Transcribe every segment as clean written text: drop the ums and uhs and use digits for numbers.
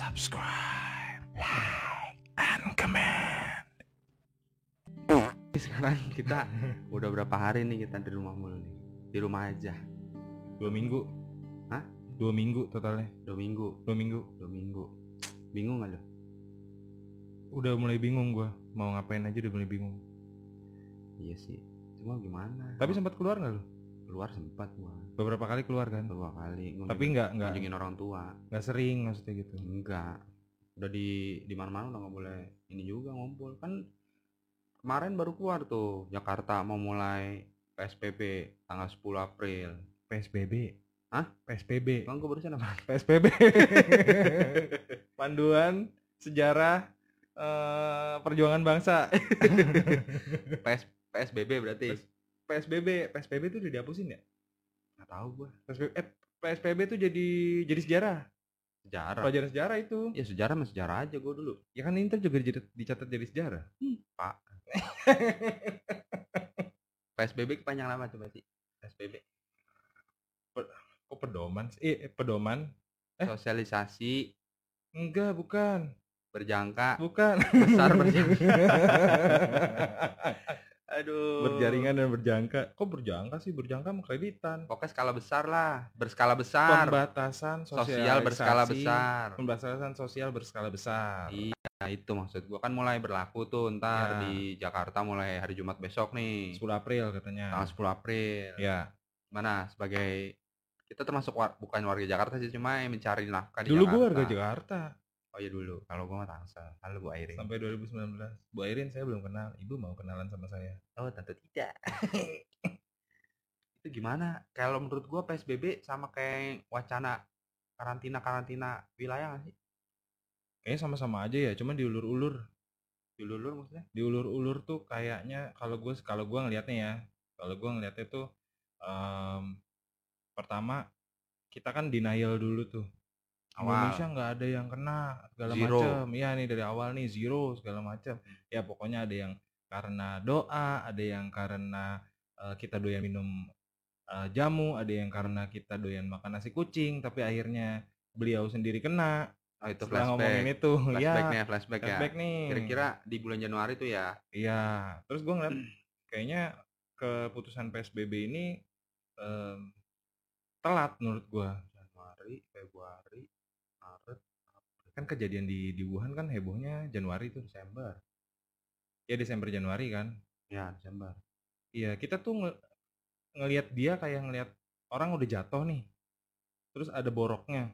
subscribe, like, and comment. Sekarang kita udah berapa hari nih kita di rumah mulu nih? Di rumah aja. 2 minggu. Hah? 2 minggu totalnya. 2 minggu. 2 minggu. Bingung gak lo? Udah mulai bingung gua. Mau ngapain aja udah mulai bingung. Iya sih. Cuma gimana? Tapi sempat keluar gak lo? Keluar sempat gua. Beberapa kali keluar kan? 2 kali. Tapi enggak ngunjungin orang tua. Enggak sering maksudnya gitu. Enggak. Udah di mana-mana udah enggak boleh ini juga ngumpul. Kan kemarin baru keluar tuh Jakarta mau mulai PSBB tanggal 10 April. PSBB. Hah? PSBB. Kan gua barusan apa? PSBB. Panduan Sejarah Perjuangan Bangsa. PSBB berarti. PSBB itu udah dihapusin ya? Nggak tahu gua. PSBB itu jadi sejarah. Sejarah. Pelajaran sejarah itu. Ya sejarah mah sejarah aja gua dulu. Ya kan Inter juga dicatat jadi sejarah. Pak. PSBB kepanjangan apa coba sih? PSBB. Kok pedoman sih? Pedoman. Sosialisasi Enggak, bukan. berjangka. Bukan. Besar berjangka. Aduh. Berjaringan dan berjangka. Kok berjangka sih? Berjangka mah kreditan. Pokoknya skala besar lah, berskala besar. Pembatasan Sosial berskala besar. Pembatasan sosial berskala besar. Iya, itu maksud gua kan mulai berlaku tuh ntar Ya. di Jakarta mulai hari Jumat besok nih. 10 April katanya. Tanggal 10 April. Ya. Mana sebagai kita termasuk bukan warga Jakarta sih, cuma yang mencari nafkah di Dulu Jakarta. gua warga Jakarta. Oh iya dulu. Kalau gua mah Tangsel. Halo Bu Airin. Sampai 2019. Bu Airin saya belum kenal. Ibu mau kenalan sama saya. Oh tentu tidak. Itu gimana? Kalau menurut gua PSBB sama kayak wacana karantina wilayah nggak sih? Kayaknya sama-sama aja ya, cuma diulur-ulur. Diulur maksudnya? Diulur-ulur tuh kayaknya kalau gua ngelihatnya ya. Kalau gua ngelihatnya tuh pertama kita kan denial dulu tuh. Indonesia nggak ada yang kena segala macam. Iya nih dari awal nih zero segala macam. Ya pokoknya ada yang karena doa, ada yang karena kita doyan minum jamu, ada yang karena kita doyan makan nasi kucing, tapi akhirnya beliau sendiri kena. Oh itu Setelah flashback. ngomongin itu, Flashback ya. Flashback nih. Kira-kira di bulan Januari tuh ya. Iya. Terus gue ngeliat kayaknya keputusan PSBB ini telat menurut gue. Januari, Februari, Maret, April. Kan kejadian di Wuhan kan hebohnya Januari tuh, Desember. Ya Desember Januari kan. Ya Desember. Iya kita tuh ngelihat dia kayak ngelihat orang udah jatuh nih. Terus ada boroknya.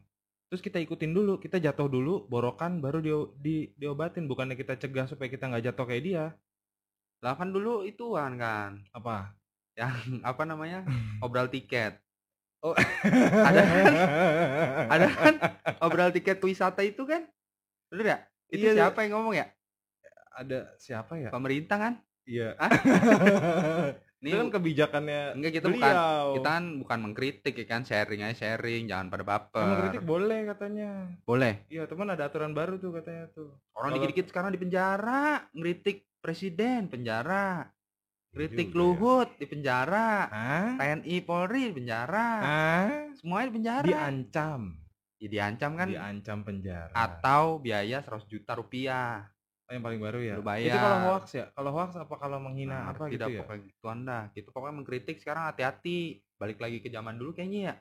Terus kita ikutin dulu, kita jatuh dulu, borokan baru diobatin. Bukannya kita cegah supaya kita nggak jatuh kayak dia. Lah kan dulu ituan kan. Apa? Yang apa namanya? Obral tiket. Oh. ada kan obral tiket wisata itu kan? Bener ya? Itu Iya, siapa yang ngomong ya? Ada siapa ya? Pemerintah kan? Iya. Ini itu kan kebijakannya. enggak kita kan bukan mengkritik ya kan, sharing, jangan pada baper. Mengkritik boleh katanya. Boleh. Iya, teman ada aturan baru tuh katanya tuh. Orang dikit-dikit sekarang di penjara, ngeritik presiden penjara. Kritik juga Luhut di penjara. TNI Polri di penjara. Semuanya di penjara. Diancam. Ya diancam kan. Diancam penjara. Atau biaya 100 juta rupiah. Yang paling baru ya. Bayar. Itu kalau hoax ya. Kalau hoax apa kalau menghina apa gitu ya? Pokoknya gitu Anda. Gitu pokoknya mengkritik sekarang hati-hati. Balik lagi ke zaman dulu kayaknya ya.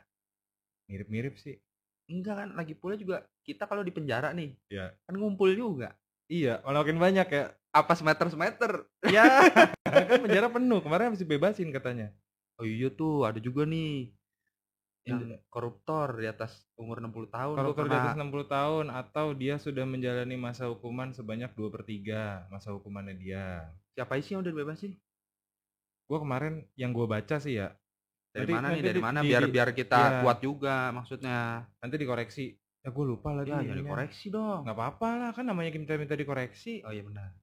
Mirip-mirip sih. Enggak kan, lagi pula juga kita kalau di penjara nih. Ya. Kan ngumpul juga. Iya, makin banyak ya. Apa semeter? Ya. Kan penjara penuh. Kemarin habis dibebasin katanya. Oh iya tuh, ada juga nih yang koruptor di atas umur 60 tahun. Koruptor di atas 60 tahun atau dia sudah menjalani masa hukuman sebanyak 2/3 masa hukumannya dia. Siapa sih yang udah dibebasin? Gue kemarin yang gue baca sih ya. Dari mana? Biar kita kuat juga maksudnya. Nanti dikoreksi. Ya gue lupa lagi. Ya dikoreksi dong. Nggak apa-apa lah, kan namanya minta dikoreksi. Oh iya benar.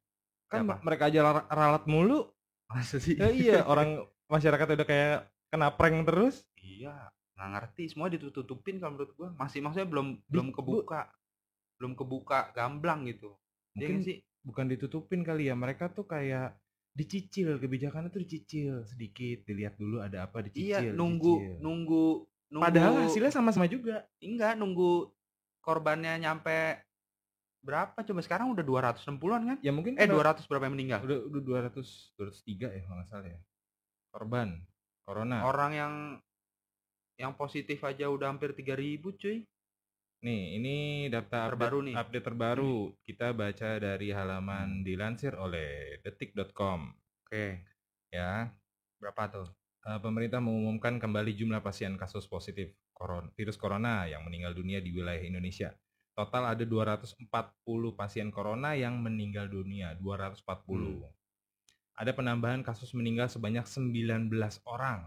Kan mereka aja ralat mulu. Masa sih? Ya, iya, orang masyarakat udah kayak kena prank terus. Iya, nggak ngerti. Semua ditutupin kalau menurut gua. Maksudnya belum kebuka gamblang gitu. Mungkin sih bukan ditutupin kali ya. Mereka tuh kayak dicicil, kebijakannya tuh dicicil sedikit, dilihat dulu ada apa, dicicil. Iya, nunggu padahal hasilnya sama-sama juga. Enggak, nunggu korbannya nyampe berapa coba sekarang udah 260-an kan? Ya mungkin 200 berapa yang meninggal? Udah 203 ya kalau nggak salah ya. Korban corona. Orang yang positif aja udah hampir 3.000 cuy. Nih, ini data terbaru nih. Update terbaru. Kita baca dari halaman dilansir oleh detik.com. Oke. Ya. Berapa tuh? Pemerintah mengumumkan kembali jumlah pasien kasus positif virus corona yang meninggal dunia di wilayah Indonesia. Total ada 240 pasien corona yang meninggal dunia, 240. Ada penambahan kasus meninggal sebanyak 19 orang.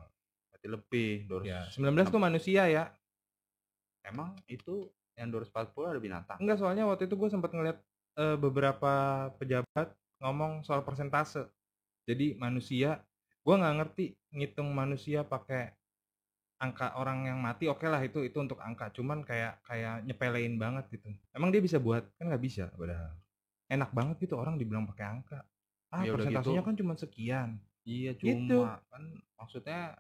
Berarti lebih. Ya, 19 itu manusia ya. Emang itu yang 240 ada binatang? Enggak, soalnya waktu itu gue sempat ngeliat beberapa pejabat ngomong soal persentase. Jadi manusia, gue nggak ngerti ngitung manusia pakai angka orang yang mati. Oke lah, itu untuk angka, cuman kayak nyepelein banget gitu. Emang dia bisa buat? Kan nggak bisa, padahal enak banget gitu orang dibilang pakai angka. Ya persentasenya gitu kan cuma sekian. Iya, cuma gitu. Kan maksudnya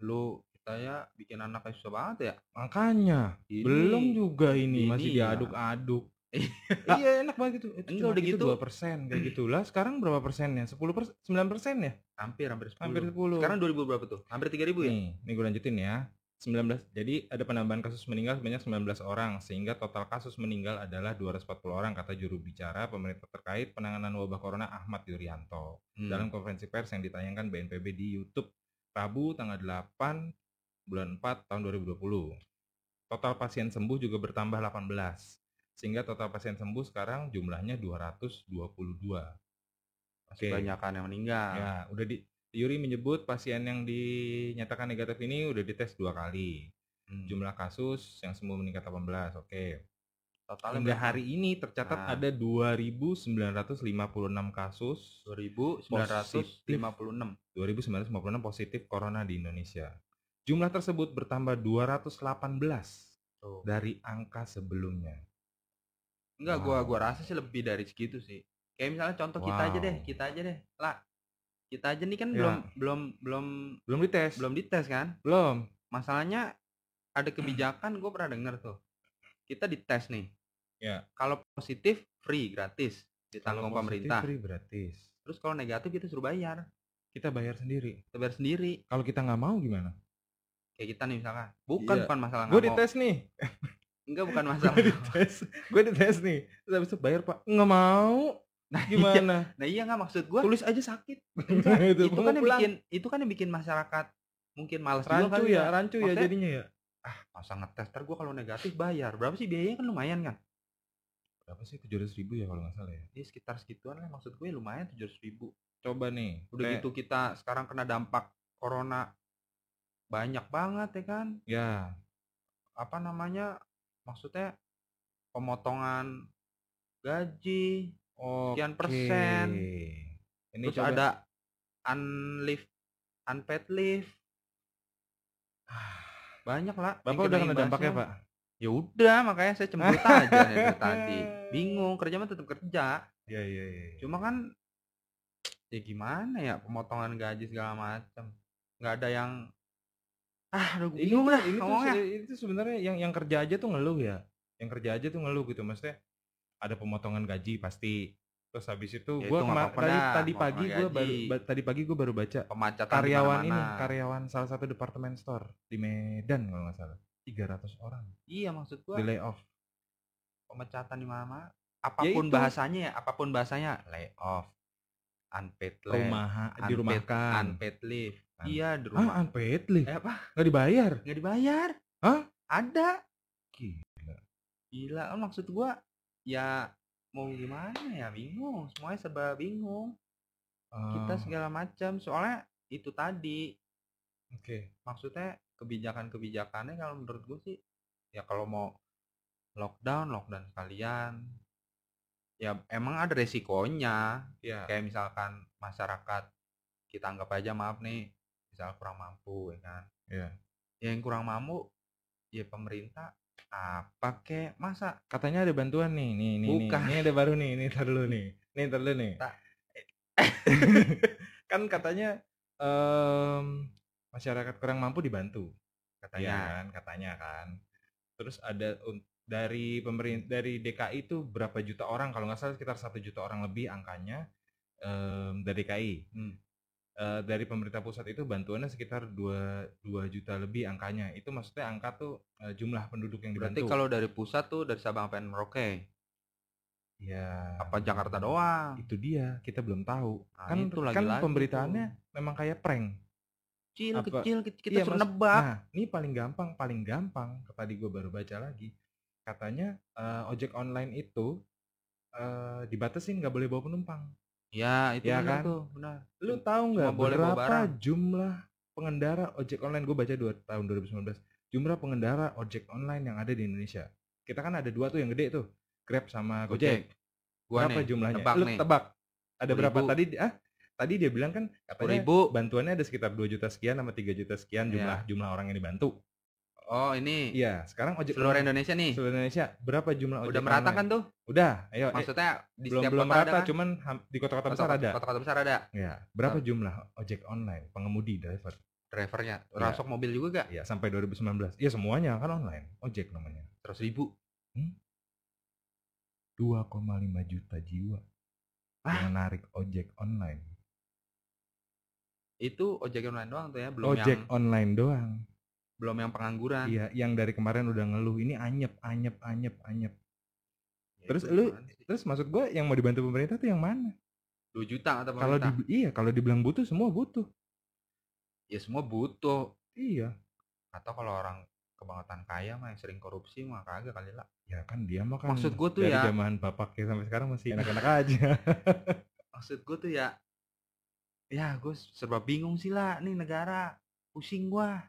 lu kita ya bikin anaknya susah banget ya. Makanya belum juga ini masih diaduk-aduk. Iya, enak banget gitu. Enggak udah gitu 2% kayak gitulah. Sekarang berapa persennya? 9% ya? Hampir 10. Hampir 10. Sekarang 2000 berapa tuh? Hampir 3000 ya? Nih gue lanjutin ya. 19. Jadi ada penambahan kasus meninggal sebanyak 19 orang sehingga total kasus meninggal adalah 240 orang, kata juru bicara pemerintah terkait penanganan wabah corona Ahmad Yuryanto dalam konferensi pers yang ditayangkan BNPB di YouTube Rabu tanggal 8 bulan 4 tahun 2020. Total pasien sembuh juga bertambah 18 sehingga total pasien sembuh sekarang jumlahnya 222. Kebanyakan yang meninggal. Ya, udah Yuri menyebut pasien yang dinyatakan negatif ini udah dites 2 kali. Jumlah kasus yang sembuh meningkat 18. Oke. Total hingga hari ini tercatat ada 2.956 kasus. 2.956 positif corona di Indonesia. Jumlah tersebut bertambah 218 dari angka sebelumnya. Enggak, gua rasa sih lebih dari segitu sih. Kayak misalnya contoh kita aja deh. Lah, kita aja nih kan belum dites kan? Belum. Masalahnya ada kebijakan, gue pernah dengar tuh. Kita dites nih. Ya. Kalau positif free, gratis, ditanggung pemerintah. Free gratis. Terus kalau negatif kita suruh bayar. Kita bayar sendiri. Kalau kita nggak mau gimana? Kayak kita nih misalkan. Bukan masalah nggak mau. Gue dites nih. Enggak, bukan masalah. Gue dites nih. Terus habis itu bayar, Pak. Nggak mau. Nah, gimana? Iya nggak, maksud gue. Tulis aja sakit. itu kan yang bikin masyarakat mungkin malas juga kali ya. Rancu ya jadinya ya. Masa ngetes, ntar gue kalau negatif bayar. Berapa sih biayanya? Kan lumayan kan? Berapa sih? 700.000 ya kalau nggak salah ya? Iya, sekitar segituan lah. Maksud gue lumayan 700.000. Coba nih. Udah gitu kita sekarang kena dampak corona banyak banget ya kan? Ya. Apa namanya? Maksudnya pemotongan gaji sekian persen. Ini terus coba ada unpaid leave. Banyak lah. Bapak udah kena dampaknya, Pak? Ya udah, makanya saya cemberut aja dari tadi. Bingung, kerja mah tetap kerja. Iya. Cuma kan ya gimana ya, pemotongan gaji segala macam. Nggak ada yang bingung lah. Itu sebenarnya yang kerja aja tuh ngeluh ya. Yang kerja aja tuh ngeluh gitu, maksudnya ada pemotongan gaji pasti. Terus habis itu ya, gue tadi pagi gue baru baca pemacatan karyawan salah satu departemen store di Medan kalau nggak salah 300 orang. Iya, maksud gue di layoff, pemecatan di mana? Apapun bahasanya lay off, unpaid leave, dirumahkan, unpaid leave. Iya, di rumah. Unpaid leave? Nggak dibayar? Nggak dibayar? Hah? Ada. Gila, maksud gue ya mau gimana ya, bingung, semuanya serba bingung. Kita segala macam, soalnya itu tadi. Maksudnya kebijakannya kalau menurut gue sih ya kalau mau lockdown sekalian. Ya emang ada resikonya. Kayak misalkan masyarakat kita anggap aja, maaf nih, misal kurang mampu ya kan. Yang kurang mampu ya pemerintah apa kek, masa katanya ada bantuan nih. Bukan. Ini ada baru nih, ntar dulu nih. Kan katanya masyarakat kurang mampu dibantu katanya kan. Terus ada dari DKI itu berapa juta orang, kalau nggak salah sekitar 1 juta orang lebih angkanya dari DKI. Dari pemerintah pusat itu bantuannya sekitar 2 juta lebih angkanya. Itu maksudnya angka tuh jumlah penduduk yang dibantu. Berarti kalau dari pusat tuh dari Sabang sampai Merauke. Ya. Apa Jakarta doang? Itu dia, kita belum tahu. Nah, kan itu kan pemberitaannya tuh memang kayak prank. Kecil kita suruh nebak. Nah, ini paling gampang. Tadi gue baru baca lagi. Katanya ojek online itu dibatasin nggak boleh bawa penumpang. Ya, itu ya benar kan? tuh, benar. Lu tahu nggak berapa jumlah pengendara ojek online? Gue baca tahun 2019. Jumlah pengendara ojek online yang ada di Indonesia. Kita kan ada 2 tuh yang gede tuh, Grab sama Gojek. Berapa jumlahnya? Lu tebak. Ada berapa tadi? Tadi dia bilang kan katanya bantuannya ada sekitar 2 juta sekian sama 3 juta sekian jumlah orang yang dibantu. Oh, ini. Iya, sekarang ojek seluruh Indonesia nih. Seluruh Indonesia. Berapa jumlah ojek? Udah merata kan tuh? Udah, ayo. Maksudnya di belum setiap belum kota merata, ada kan? Cuman di kota-kota besar ada. Kota-kota besar ada. Ya, berapa jumlah ojek online, pengemudi, drivernya? Rasok mobil juga gak? Iya, sampai 2019. Iya, semuanya kan online. Ojek namanya. 100.000. 2,5 juta jiwa yang narik ojek online. Itu ojek online doang tuh ya, belum ojek online doang. Belum yang pengangguran. Iya, yang dari kemarin udah ngeluh ini anyep. Ya, terus maksud gue yang mau dibantu pemerintah tuh yang mana? 2 juta atau pemerintah? Kalau dibilang butuh, semua butuh. Ya semua butuh. Iya. Atau kalau orang kebangetan kaya mah yang sering korupsi mah kagak kali lah. Ya kan dia mah kan maksud gue tuh dari zaman bapaknya sampai sekarang masih enak-enak aja. Maksud gue tuh ya gue serba bingung sih lah nih negara. Pusing gua.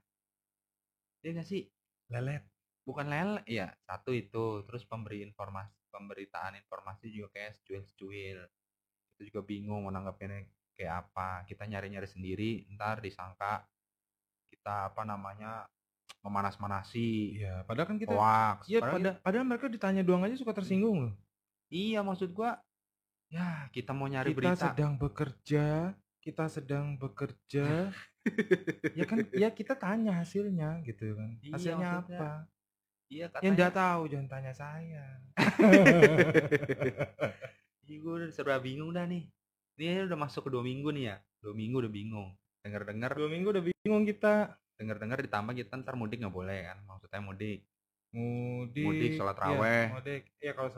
Ya gak sih? Lelet. Bukan lelet ya, satu itu. Terus pemberitaan informasi juga kayak secuil. Itu juga bingung mau nanggapinnya kayak apa. Kita nyari-nyari sendiri, ntar disangka kita memanas-manasi. Iya, padahal kan kita hoax. Iya, padahal mereka ditanya doang aja suka tersinggung loh. Iya, maksud gua ya kita mau nyari berita. Kita sedang bekerja. Ya kan, ya kita tanya hasilnya gitu kan. Hasilnya apa? Iya, katanya. Yang enggak tahu jangan tanya saya. Gue udah serba bingung dah nih. Ini udah masuk ke 2 minggu nih ya. 2 minggu udah bingung. Dengar-dengar 2 minggu udah bingung kita. Dengar-dengar ditambah kita ntar mudik nggak boleh kan? Maksudnya mudik sholat raweh. Ya kalau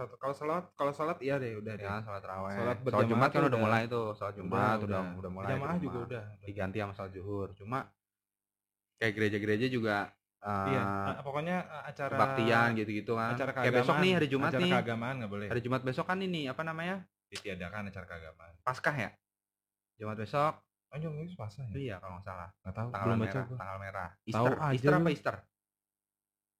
sholat iya deh udah deh. Ya, sholat raweh. Sholat Jumat kan udah mulai tuh. Sholat Jumat udah mulai. Jamaah juga udah diganti sama sholat zuhur. Cuma kayak gereja-gereja juga pokoknya acara kebaktian gitu-gitu kan. Acara kayak besok nih hari Jumat acara nih. Acara keagamaan nggak boleh. Hari Jumat besok kan ini apa namanya? Ditiadakan acara keagamaan. Paskah ya? Jumat besok. Jumat itu Paskah ya? Iya kalau nggak salah. Nggak tahu. Tanggal merah. Easter apa Easter?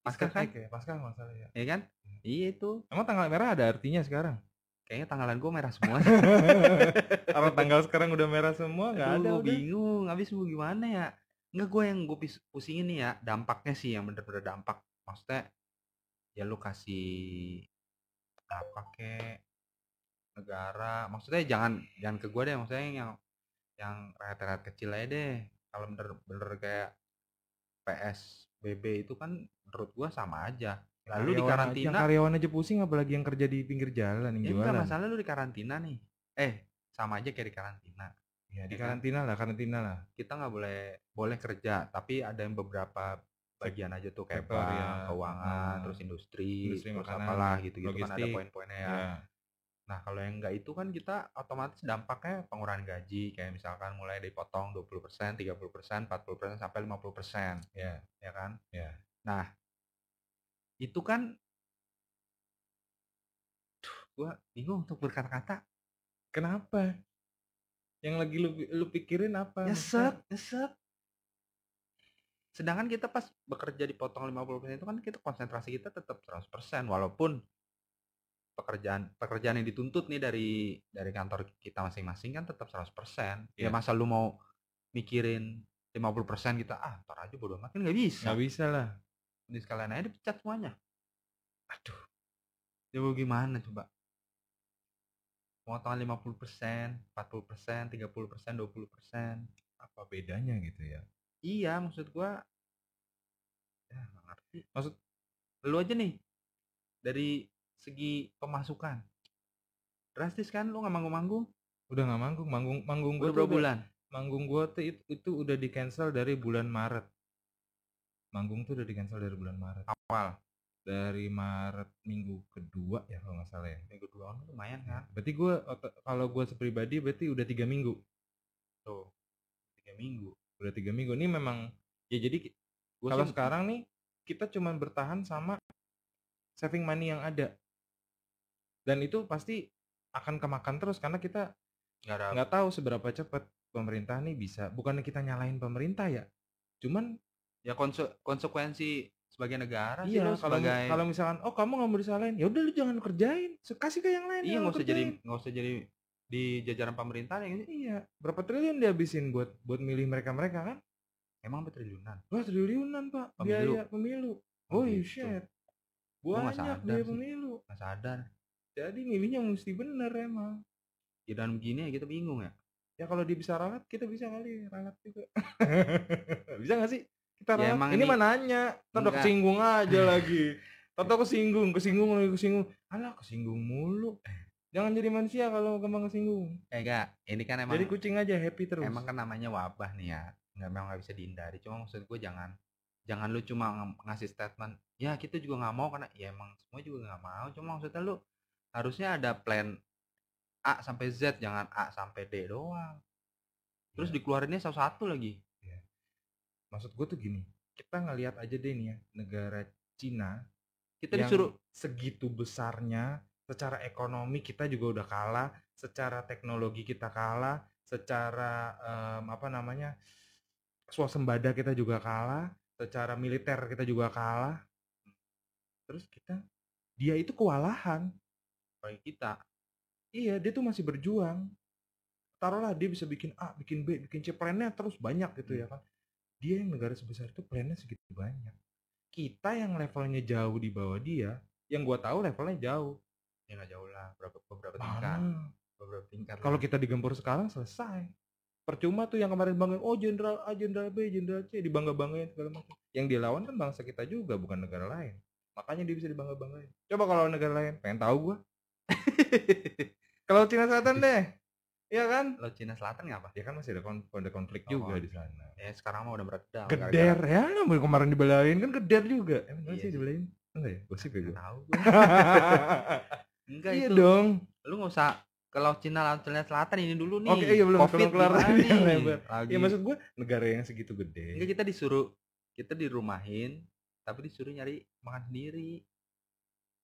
Paskah kan? Paskah masalah ya. Iya kan? Iya itu. Emang tanggal merah ada artinya sekarang? Kayaknya tanggalan gue merah semua. Apa tanggal sekarang udah merah semua? Nggak ada. Gue bingung. Habis mau gimana ya? Nggak, gue yang gue pusingin nih ya. Dampaknya sih yang bener-bener dampak. Maksudnya ya lu kasih apa kek negara. Maksudnya jangan ke gue deh. Maksudnya yang rakyat-rakyat kecil aja deh. Kalau bener-bener kayak PSBB itu kan menurut gua sama aja. Lalu di karantina. Yang karyawan aja pusing, apalagi yang kerja di pinggir jalan yang jualan. Enggak masalah lu di karantina nih. Sama aja kayak di karantina. Ya di karantina lah. Kita nggak boleh kerja, tapi ada yang beberapa bagian aja tuh kayak bank, keuangan, terus industri terus makanan, apalah gitu-gitu kan ada poin-poinnya ya. Nah kalau yang enggak itu kan kita otomatis dampaknya pengurangan gaji kayak misalkan mulai dipotong 20%, 30%, 40% sampai 50%. Ya kan? Ya. Nah, itu kan gua bingung untuk berkata-kata. Kenapa? Yang lagi lu pikirin apa? Nyesek. Sedangkan kita pas bekerja dipotong 50% itu kan kita konsentrasi kita tetap 100% walaupun pekerjaan yang dituntut nih dari kantor kita masing-masing kan tetap 100%. Ya masa lu mau mikirin 50% kita ntar aja bodo amat kan nggak bisa. Nggak bisa lah. Ini sekalian aja dipecat semuanya. Aduh. Ya gimana coba? Potongan 50%, 40%, 30%, 20%. Apa bedanya gitu ya? Iya, maksud gua ya nggak ngerti. Maksud lu aja nih dari segi pemasukan drastis kan. Lu nggak manggung-manggung? Udah nggak manggung gue udah berapa bulan? Manggung gue tuh itu udah di cancel dari bulan Maret. Manggung tuh udah di cancel dari bulan Maret awal, dari Maret minggu kedua ya kalau nggak salah ya. Minggu kedua lumayan kan. Berarti gue kalau gue sepribadi berarti udah 3 minggu tuh. 3 minggu udah 3 minggu ini memang ya. Jadi kalau sekarang nih kita cuma bertahan sama saving money yang ada, dan itu pasti akan kemakan terus karena kita nggak tahu seberapa cepat pemerintah nih bisa. Bukannya kita nyalahin pemerintah ya, cuman ya konsekuensi sebagai negara sih. Iya, kalau misalkan kamu nggak mau disalahin, ya udah lu jangan kerjain, kasih ke yang lain. Iya, nggak usah jadi di jajaran pemerintah ya. Iya, berapa triliun dihabisin buat milih mereka kan? Emang triliunan? Wah, triliunan pak, biaya pemilu. Oh shit, banyak biaya pemilu. Nggak sadar. Jadi milihnya mesti bener emang. Ya dan begini ya kita bingung ya. Ya kalau dia bisa ralat, kita bisa kali ralat juga. Bisa nggak sih kita ralat? Ya, ini mah nanya, udah kesinggung aja lagi. Toto kesinggung. Alah, kesinggung mulu. Jangan jadi manusia kalau gampang kesinggung. Enggak, ini kan emang jadi kucing aja, happy terus. Emang kan namanya wabah nih ya. Memang nggak bisa dihindari. Cuma maksud gue jangan lu cuma ngasih statement ya kita juga nggak mau, karena ya emang semua juga nggak mau. Cuma maksudnya lu harusnya ada plan A sampai Z, jangan A sampai D doang. Terus dikeluarinnya satu-satu lagi. Ya. Maksud gue tuh gini, kita ngelihat aja deh nih ya, negara Cina kita disuruh segitu besarnya, secara ekonomi kita juga udah kalah, secara teknologi kita kalah, secara swasembada kita juga kalah, secara militer kita juga kalah. Terus dia itu kewalahan bagi kita. Iya, dia tuh masih berjuang. Taruhlah dia bisa bikin A, bikin B, bikin C, plannya terus banyak gitu ya kan. Dia yang negara sebesar itu plannya segitu banyak. Kita yang levelnya jauh di bawah dia, yang gua tahu levelnya jauh. Ya nggak jauh lah, beberapa tingkat. Beberapa tingkat. Kalau kita digempur sekarang selesai. Percuma tuh yang kemarin banggain, jenderal A, jenderal B, jenderal C, dibangga-banggain segala macam. Yang dia lawan kan bangsa kita juga, bukan negara lain. Makanya dia bisa dibangga-banggain. Coba kalau negara lain, pengen tahu gua. Kalau Cina Selatan deh, iya kan? Kalau Cina Selatan ngapa? Ya kan masih ada konflik juga di sana. Ya sekarang mah udah beredar. Geder ya, kemarin dibelain kan geder juga. Emang sih dibelain? Enggak ya? Gosip ya gue. Tahu gue. Enggak iya itu. Dong. Lu nggak usah kalau Cina Selatan ini dulu nih. Oke, iya belum kelar nih. Ya maksud gue negara yang segitu gede. Enggak, kita dirumahin, tapi disuruh nyari makan sendiri.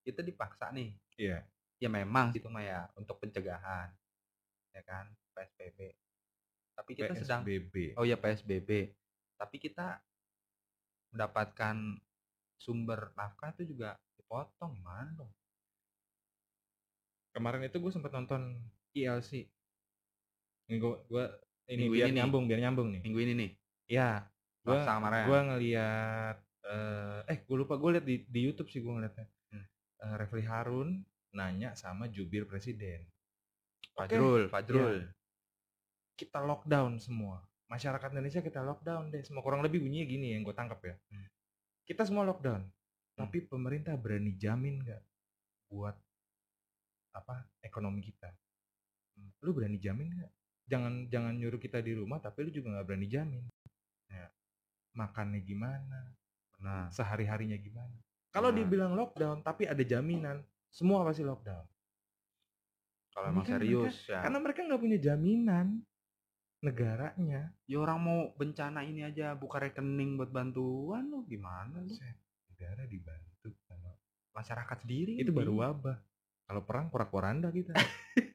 Kita dipaksa nih. Iya. Ya memang itu mah ya untuk pencegahan, ya kan, PSBB. Tapi kita PSBB. PSBB. Tapi kita mendapatkan sumber nafkah itu juga dipotong, gimana dong? Kemarin itu gue sempat nonton ILC. Gue ini biar nyambung nih. Minggu ini nih. Ya. Gue ngeliat gue lupa, gue liat di YouTube sih gue ngeliatnya. Refli Harun nanya sama jubir presiden Fajrul ya. Kita lockdown semua, masyarakat Indonesia kita lockdown deh semua, kurang lebih bunyinya gini yang gue tangkap ya. Kita semua lockdown, tapi pemerintah berani jamin nggak buat ekonomi kita? Lu berani jamin nggak? Jangan nyuruh kita di rumah tapi lu juga nggak berani jamin ya, makannya gimana, sehari-harinya gimana. Kalau dibilang lockdown tapi ada jaminan, semua pasti lockdown. Kalau emang serius ya. Karena mereka nggak punya jaminan negaranya. Ya orang mau bencana ini aja buka rekening buat bantuan lo, gimana lu? Negara dibantu sama masyarakat sendiri. Itu baru wabah. Kalau perang porak-poranda kita.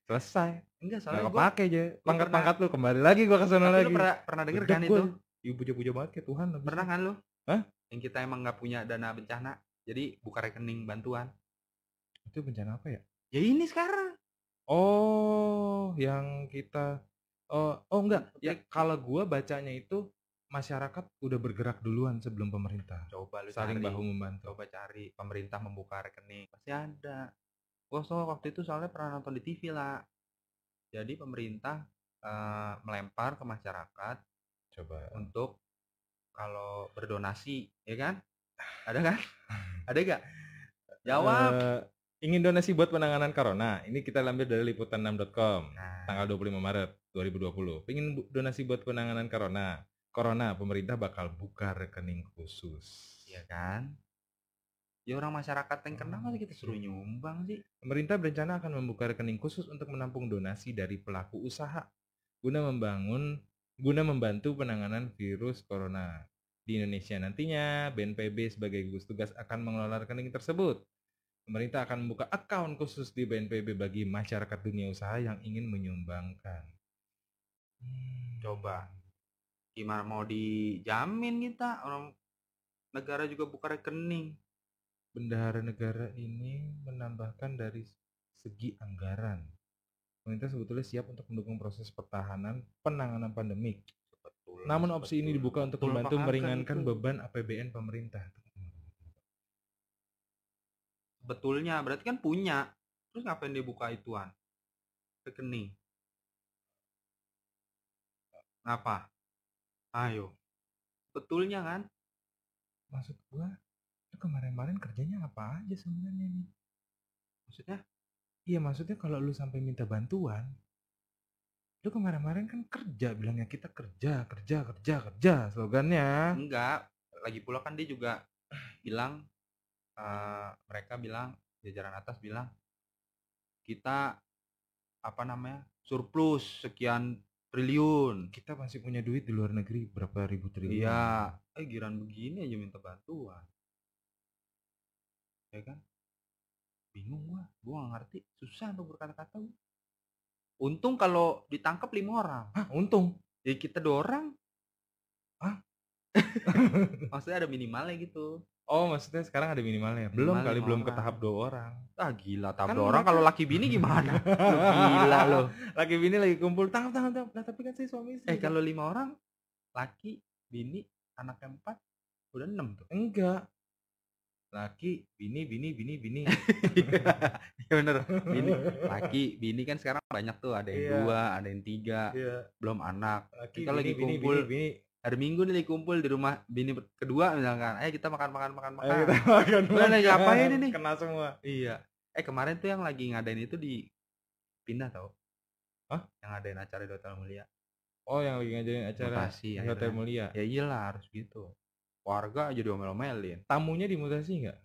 Selesai. Enggak, soalnya gue pakai aja pangkat-pangkat lu, kembali lagi gue ke sana lagi. Lu pernah denger kan itu? Ibu puja-puja banget kayak Tuhan. Pernah kan lu? Hah? Yang kita emang nggak punya dana bencana, jadi buka rekening bantuan. Itu bencana apa ya? Ya ini sekarang. Oh, yang kita enggak. Ya kalau gua bacanya itu masyarakat udah bergerak duluan sebelum pemerintah. Coba lu saling bahu membantu. Coba cari pemerintah membuka rekening. Pasti ada. Gua waktu itu soalnya pernah nonton di TV lah. Jadi pemerintah melempar ke masyarakat coba untuk kalau berdonasi, ya kan? Ada kan? Ada gak? Jawab. Ingin donasi buat penanganan corona. Ini kita ambil dari liputan6.com. Tanggal 25 Maret 2020. Ingin donasi buat penanganan corona, pemerintah bakal buka rekening khusus. Iya kan? Ya orang masyarakat yang kena masa kita suruh nyumbang sih. Pemerintah berencana akan membuka rekening khusus untuk menampung donasi dari pelaku usaha guna membantu penanganan virus corona di Indonesia. Nantinya BNPB sebagai gugus tugas akan mengelola rekening tersebut. Pemerintah akan membuka akun khusus di BNPB bagi masyarakat dunia usaha yang ingin menyumbangkan. Coba gimana mau dijamin kita, orang negara juga buka rekening. Bendahara negara ini menambahkan dari segi anggaran, pemerintah sebetulnya siap untuk mendukung proses pertahanan penanganan pandemik. Namun opsi ini dibuka untuk membantu meringankan beban APBN pemerintah. Sebetulnya berarti kan punya, terus ngapain dia buka ituan rekening? Ngapa? Ayo, betulnya kan? Maksud gua, lu kemarin-kemarin kerjanya apa aja sebenarnya nih? Maksudnya? Iya, maksudnya kalau lu sampai minta bantuan, lu kemarin-kemarin kan kerja, bilangnya kita kerja slogannya. Enggak, lagi pula kan dia juga bilang, mereka bilang, jajaran atas bilang kita surplus sekian triliun. Kita masih punya duit di luar negeri berapa ribu triliun. Iya, giran begini aja minta bantuan. Ya kan? Bingung gua gak ngerti, susah untuk berkata-kata. Untung kalau ditangkap 5 orang. Hah, untung? Jadi kita 2 orang. Hah? Maksudnya ada minimalnya gitu. Oh, maksudnya sekarang ada minimalnya. Belum kali, belum ke tahap 2 orang. Gila, tahap 2 orang. Kalau laki bini gimana? Gila loh. Laki bini lagi kumpul, tangkap. Nah, tapi kan saya suami istri. Kalau 5 orang, laki, bini, anak 4, udah 6 tuh. Enggak. Laki, bini. Ya bener. Bini, laki, bini kan sekarang banyak tuh. Ada yang 2, ada yang 3. Belum anak. Laki, kita lagi kumpul. Bini. Hari Minggu nih kumpul di rumah bini kedua misalkan. Kita makan. Ayo kita makan. Lagi ngapain ini? Kena semua. Iya. Kemarin tuh yang lagi ngadain itu pindah tau. Hah? Yang ngadain acara di Hotel Mulia. Oh, yang lagi ngadain acara mutasi, di Hotel Mulia. Ya iyalah, harus gitu. Warga aja diomel-omelin. Tamunya dimutasi nggak?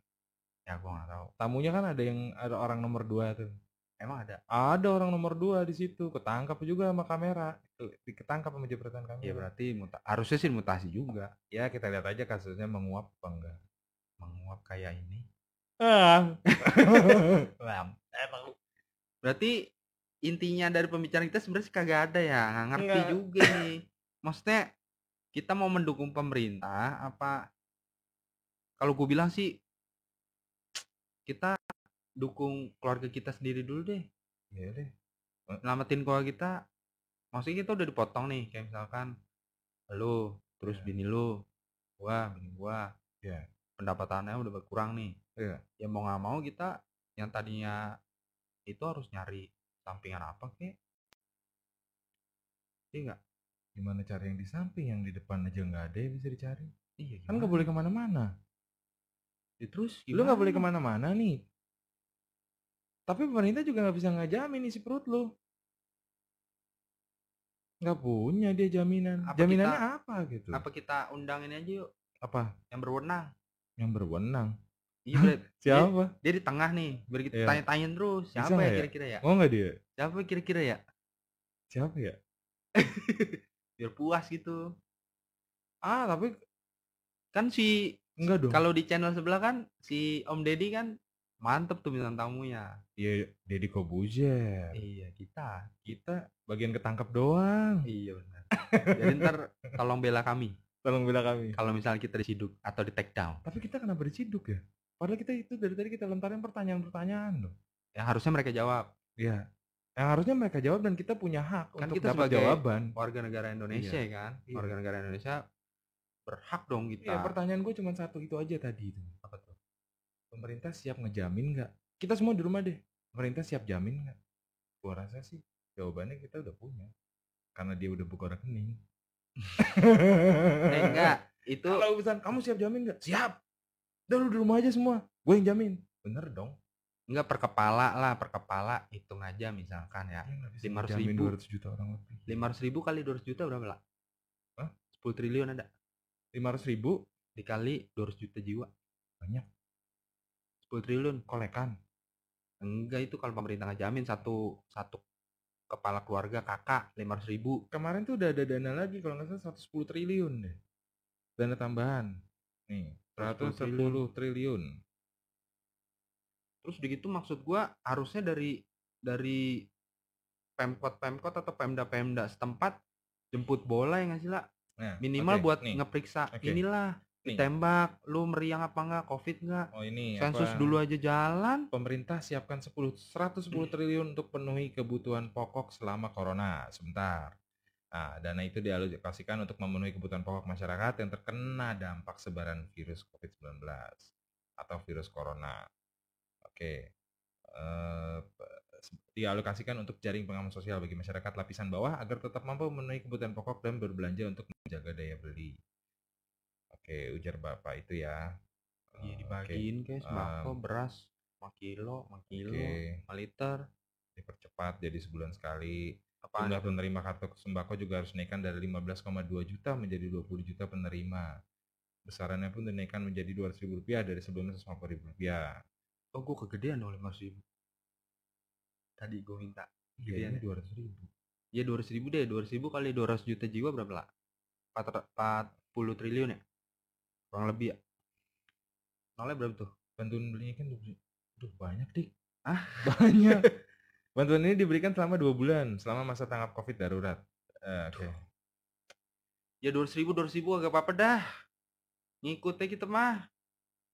Ya gua nggak tahu. Tamunya kan ada orang nomor 2 tuh. Emang ada? Ada orang nomor 2 di situ, ketangkap juga sama kamera. Ketangkap sama jepretan kamera. Ya berarti harusnya sih mutasi juga. Ya kita lihat aja kasusnya menguap apa enggak. Menguap kayak ini. Berarti intinya dari pembicaraan kita sebenarnya kagak ada ya, nggak ngerti juga nih. Maksudnya kita mau mendukung pemerintah apa? Kalau gue bilang sih kita dukung keluarga kita sendiri dulu deh. Iya deh. Selamatin keluarga kita. Maksudnya kita udah dipotong nih, kayak misalkan lu, terus bini lu, bini gua. Iya. Pendapatannya udah berkurang nih. Iya. Ya mau nggak mau kita yang tadinya itu harus nyari sampingan apa kek? Iya nggak? Gimana cari yang di samping, yang di depan aja nggak ada yang bisa dicari? Iya. Kan nggak boleh kemana-mana. Ya, terus lu nggak boleh kemana-mana nih. Tapi pemerintah juga nggak bisa ngajamin isi perut lu. Nggak punya dia jaminan. Jaminannya apa gitu? Apa kita undangin aja yuk? Apa? Yang berwenang. Yang berwenang? Iya. Siapa? Dia di tengah nih. Biar kita tanya-tanyain terus. Siapa ya kira-kira ya? Oh nggak dia? Siapa kira-kira ya? Siapa ya? Biar puas gitu. Tapi kan enggak dong. Kalau di channel sebelah kan si Om Deddy kan mantep tuh bintang tamunya. Iya, Deddy Kobuzer. Iya, kita bagian ketangkep doang. Iya benar. Jadi ntar tolong bela kami. Kalau misalnya kita diciduk atau di take down. Tapi kita kenapa diciduk ya? Padahal kita itu dari tadi kita lontarin pertanyaan-pertanyaan loh. Yang harusnya mereka jawab. Iya. Yang harusnya mereka jawab dan kita punya hak kan untuk kita dapat jawaban. Warga negara Indonesia kan. Iya. Warga negara Indonesia berhak dong kita. Iya, pertanyaan gue cuma satu itu aja tadi itu. Apa tuh? Pemerintah siap ngejamin nggak? Kita semua di rumah deh. Pemerintah siap jamin nggak? Gua rasa sih jawabannya kita udah punya. Karena dia udah buka rekening. Enggak. Itu kalau urusan kamu siap jamin nggak? Siap. Udah lu di rumah aja semua. Gue yang jamin. Bener dong. Enggak, per kepala hitung aja misalkan ya. 500.000 200 juta orang lebih. 500.000 kali 200 juta berapa lah? Hah? 10 triliun ada. 500.000 dikali 200 juta jiwa. Banyak. 10 triliun. Kolekan. Enggak, itu kalau pemerintah ngajamin satu kepala keluarga kakak 500.000. Kemarin tuh udah ada dana lagi kalau nggak salah 110 triliun deh. Dana tambahan. Nih, 110 triliun. Terus begitu maksud gua harusnya dari Pemkot atau Pemda setempat jemput bola ya nggak sih lah? Nah, minimal buat ngeperiksa inilah ditembak, lu meriang apa enggak, covid enggak, sensus dulu aja jalan. Pemerintah siapkan 110 triliun untuk penuhi kebutuhan pokok selama corona. Sebentar. Nah, dana itu dialokasikan untuk memenuhi kebutuhan pokok masyarakat yang terkena dampak sebaran virus COVID-19 atau virus corona. Oke. Dialokasikan untuk jaring pengaman sosial bagi masyarakat lapisan bawah agar tetap mampu memenuhi kebutuhan pokok dan berbelanja untuk menjaga daya beli. Oke, ujar Bapak itu ya. Iya, dibagiin kayak sembako, beras, 5 kilo, 5 liter. Dipercepat jadi sebulan sekali. Jumlah penerima kartu sembako juga harus dinaikkan dari 15,2 juta menjadi 20 juta penerima. Besarannya pun dinaikkan menjadi Rp200.000 dari sebelumnya Rp150.000. Oh, gue kegedean dong 500.000. Tadi gue minta. Gedean 200.000. Ya 200.000 deh, 200.000 kali 200 juta jiwa berapa lah? 40 triliun ya? Kurang lebih ya. Nolnya berapa tuh? Bantuan belinya kan banyak dik. Banyak. Bantuan ini diberikan selama 2 bulan selama masa tanggap COVID darurat. Oke. Ya 200.000 agak apa-apa dah. Ngikutnya kita mah.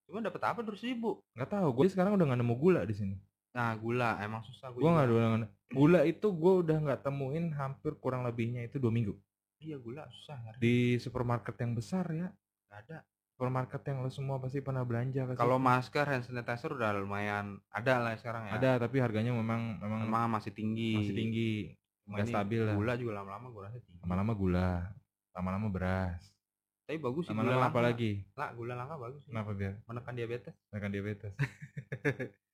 Cuma dapat apa 200.000? Nggak tahu. Gue sekarang udah nggak nemu gula di sini. Nah, gula emang susah. Gue nggak ada. Gula itu gue udah nggak temuin hampir kurang lebihnya itu 2 minggu. Iya, gula susah. Di supermarket yang besar ya. Nggak ada. Supermarket yang lo semua pasti pernah belanja. Kalau masker, hand sanitizer udah lumayan ada lah sekarang ya. Ada, tapi harganya memang masih tinggi. Nggak stabil lah. Gula juga lama-lama gue rasa tinggi. Lama-lama gula, lama-lama beras. Tapi bagus sih lama-lama apa lagi? Lah, gula langka bagus sih. Kenapa biar? Menekan diabetes.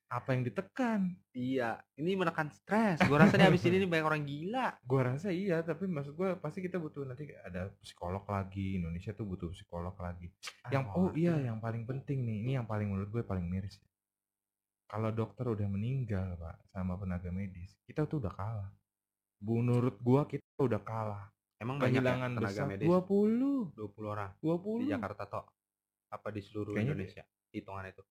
Apa yang ditekan? Iya, ini menekan stres. Gue rasa nih abis ini banyak orang gila. Gue rasa iya, tapi maksud gue pasti kita butuh nanti ada psikolog lagi. Indonesia tuh butuh psikolog lagi. Yang paling penting nih, ini yang paling menurut gue paling miris. Kalau dokter udah meninggal Pak sama tenaga medis, kita tuh udah kalah. Menurut gue kita udah kalah. Emang kehilangan tenaga medis? 20 orang. 20 di Jakarta toh? Apa di seluruh Indonesia? Hitungan itu.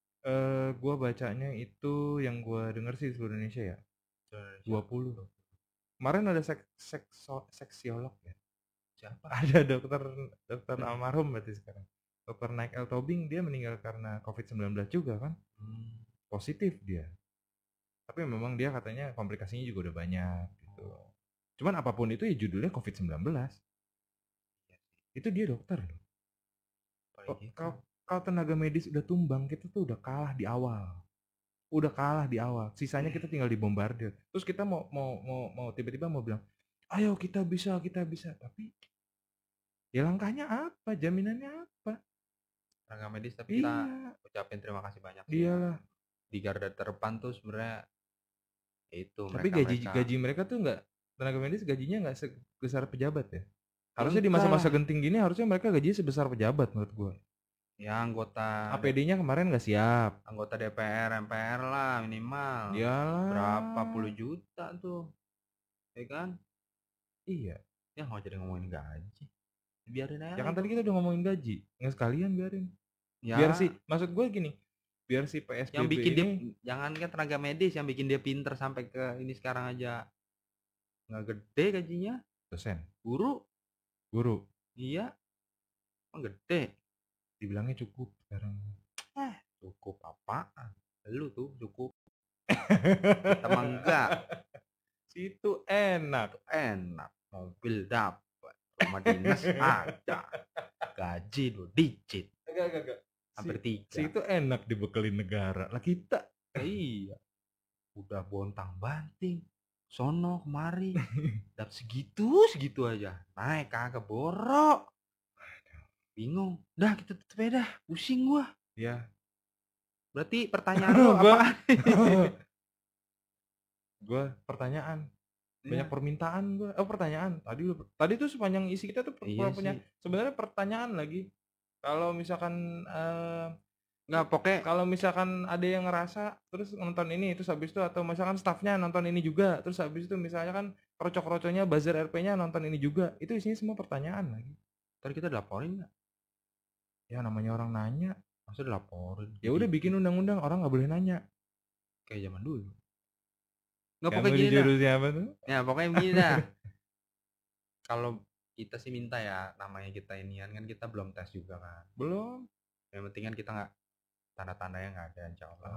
Gue bacanya itu yang gue denger sih seluruh Indonesia ya. 20. Kemarin ada seksiolog ya. Siapa? Ada dokter almarhum berarti sekarang. Dokter Naik El Tobing, dia meninggal karena COVID-19 juga kan. Positif dia. Tapi memang dia katanya komplikasinya juga udah banyak gitu. Cuman apapun itu ya judulnya COVID-19. Itu dia dokter loh. Kalau tenaga medis udah tumbang, kita tuh udah kalah di awal. Sisanya kita tinggal dibombardir. Terus kita mau tiba-tiba mau bilang, ayo kita bisa. Tapi ya langkahnya apa? Jaminannya apa? Tenaga medis, tapi kita ucapin terima kasih banyak sih. Iyalah. Di garda terdepan tuh sebenarnya itu. Tapi gaji mereka tuh nggak, tenaga medis gajinya nggak sebesar pejabat ya. Harusnya di masa-masa genting gini harusnya mereka gajinya sebesar pejabat menurut gue. Ya anggota APD-nya kemarin nggak siap. Anggota DPR, MPR lah minimal. Iyalah. Berapa puluh juta tuh, ya kan? Iya. Ya nggak jadi ngomongin gaji. Biarin aja. Ya kan tadi kita udah ngomongin gaji, nggak sekalian biarin. Ya. Biar sih, maksud gue gini. Biar si PSBB yang bikin ini, dia, jangan kan tenaga medis yang bikin dia pinter sampai ke ini sekarang aja nggak gede gajinya. Dosen. Guru. Iya. Emang gede. Dibilangnya cukup sekarang. Cukup apaan? Lu tuh cukup. Kita mah enggak. Situ enak. Mobil dapat, rumah dinas ada, gaji 2 digit. Enggak. Hampir 3. Situ enak dibekelin negara. Lah kita. Iya. Udah bontang-banting. Sono kemari. Dapat segitu aja. Naik kagak borok. Bingung. Dah kita tutup aja dah. Pusing gua. Ya. Berarti pertanyaan lo apa? Gue pertanyaan. Banyak permintaan gue. Pertanyaan. Tadi tuh sepanjang isi kita tuh punya sebenarnya pertanyaan lagi. Kalau misalkan nggak, pokoknya kalau misalkan ada yang ngerasa terus nonton ini terus habis itu, atau misalkan staffnya nonton ini juga terus habis itu, misalnya kan krocok-kroconya buzzer RP-nya nonton ini juga, itu isinya semua pertanyaan lagi. Ntar kita dilaporin nggak? Ya namanya orang nanya, masa dilaporin? Ya udah bikin undang-undang orang nggak boleh nanya kayak zaman dulu. Nggak, pokoknya gini dah. Apa tuh? Ya pokoknya begini dah. Kalau kita sih minta ya, namanya kita inian kan, kita belum tes juga kan. Belum. Yang penting kan kita nggak, tanda-tandanya nggak ada, insyaallah.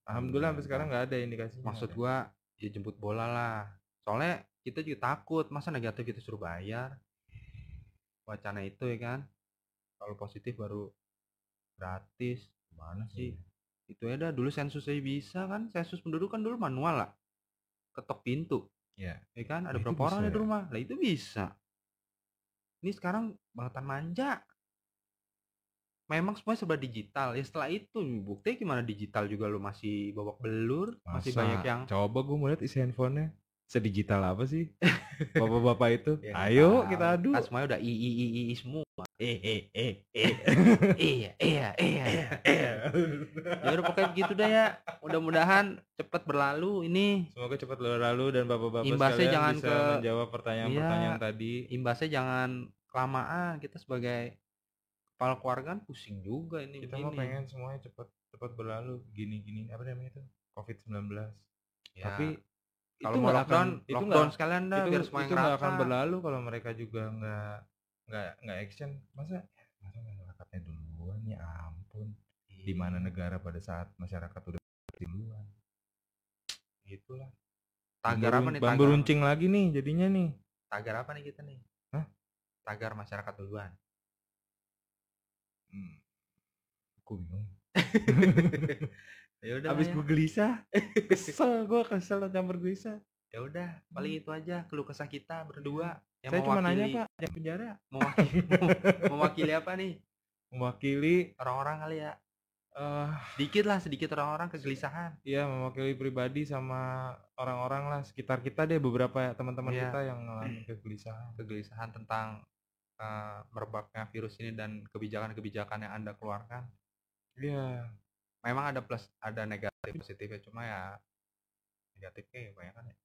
Alhamdulillah sampai sekarang nggak ada indikasinya. Maksud gua ya jemput bola lah. Soalnya kita juga takut, masa negatif kita suruh bayar. Wacana itu ya kan. Kalau positif baru gratis. Gimana sih? Itu ya dah, dulu sensus aja bisa kan. Sensus penduduk kan dulu manual lah. Ketok pintu. Ya kan, ada berapa orang di rumah. Lah itu bisa. Ini sekarang bangetan manja. Memang semua serba digital. Ya setelah itu bukti gimana digital juga lu masih babak belur. Masih banyak yang. Coba gue mau lihat isi handphonenya. Sedigital apa sih bapak-bapak itu? Ya, ayo kita adu. Semuanya udah i semua. Iya. Ya udah pokoknya begitu dah ya. Mudah-mudahan cepat berlalu ini. Semoga cepat berlalu dan bapak-bapak imbasnya sekalian jangan bisa menjawab pertanyaan-pertanyaan tadi. Imbasnya jangan kelamaan. Kita sebagai kepala keluarga pusing juga ini. Kita mau pengen semuanya cepat berlalu. Gini apa namanya itu? COVID-19. Ya. Tapi kalau mau lockdown sekalian dah, biar semuanya itu nggak akan berlalu kalau mereka juga nggak action. Masa masyarakatnya duluan, ya ampun. Di mana negara pada saat masyarakat udah duluan. Itulah. Tagar apa nih? Bambu runcing lagi nih jadinya nih. Tagar apa nih kita nih? Hah? Tagar masyarakat duluan. Aku bingung. Ya udah. Abis gue gelisah, kesel campur gelisah. Ya udah, paling itu aja keluh kesah kita berdua. Yang saya cuma nanya Pak, yang penjara mewakili apa nih? Mewakili orang-orang kali ya. Sedikit orang-orang kegelisahan. Iya, mewakili pribadi sama orang-orang lah sekitar kita deh, beberapa teman-teman kita yang ngalamin kegelisahan tentang merebaknya virus ini dan kebijakan-kebijakan yang Anda keluarkan. Iya. Memang ada plus, ada negatif positifnya, cuma ya negatifnya kebanyakan ya.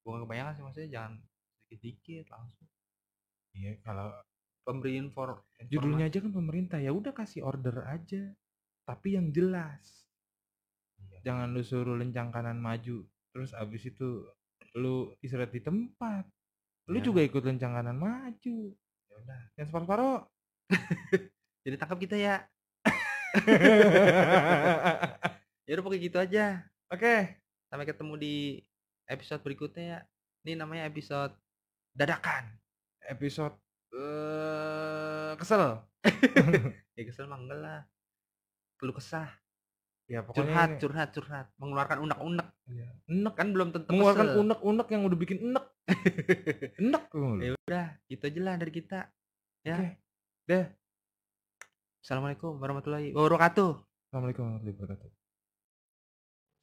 Bukan kebanyakan sih, maksudnya jangan sedikit-sedikit langsung. Iya, kalau pemberi judulnya aja kan pemerintah, ya udah kasih order aja, tapi yang jelas. Iya. Jangan lu suruh lencang kanan maju, terus abis itu lu istirahat di tempat. Lu juga ikut lencang kanan maju. Ya udah, yang separuh-paruh. Jadi tangkap kita ya. Ya udah pokoknya gitu aja. Oke. Sampai ketemu di episode berikutnya ya. Ini namanya episode dadakan. Episode kesel. Ya kesel mah enggak lah. Keluh kesah. Ya pokoknya curhat. Mengeluarkan unek-unek. Iya. Enek kan belum tentu mengeluarkan unek-unek yang udah bikin enek. Enek. Ya udah, gitu aja lah dari kita. Ya. Oke. Deh. Assalamualaikum warahmatullahi wabarakatuh. Assalamualaikum warahmatullahi wabarakatuh.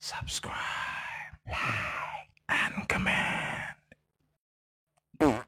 Subscribe, like, and comment.